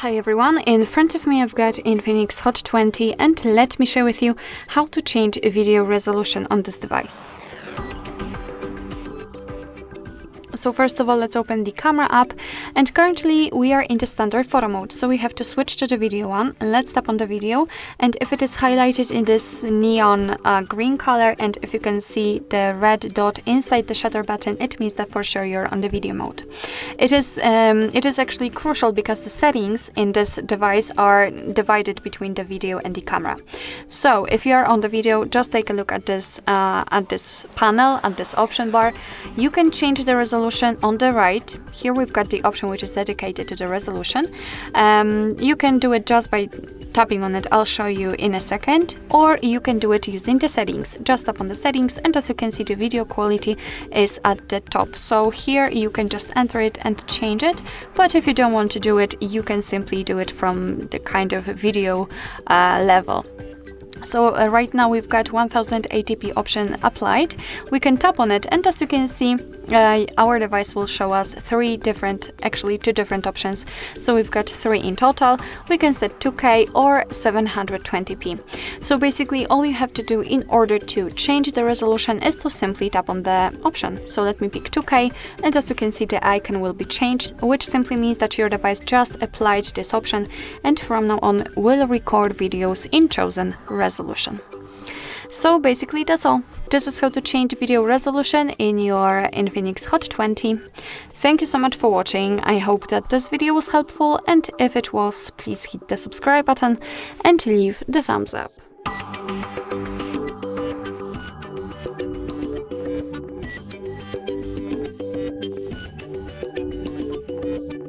Hi everyone, in front of me I've got Infinix Hot 20 and let me share with you how to change video resolution on this device. So first of all, let's open the camera app, and currently we are in the standard photo mode, so we have to switch to the video one. Let's tap on the video, and if it is highlighted in this neon green color, and if you can see the red dot inside the shutter button, it means that for sure you're on the video mode. It is actually crucial because the settings in this device are divided between the video and the camera. So if you are on the video, just take a look at this panel, at this option bar. You can change the resolution on the right. Here we've got the option which is dedicated to the resolution. You can do it just by tapping on it. I'll show you in a second, or you can do it using the settings. Just tap on the settings, and as you can see, the video quality is at the top. So here you can just enter it and change it, but if you don't want to do it, you can simply do it from the kind of video level. So right now we've got 1080p option applied. We can tap on it, and as you can see, our device will show us two different options. So we've got three in total. We can set 2K or 720p. So basically all you have to do in order to change the resolution is to simply tap on the option. So let me pick 2K, and as you can see, the icon will be changed, which simply means that your device just applied this option and from now on will record videos in chosen resolution. So basically that's all. This is how to change video resolution in your Infinix Hot 20. Thank you so much for watching. I hope that this video was helpful, and if it was, please hit the subscribe button and leave the thumbs up.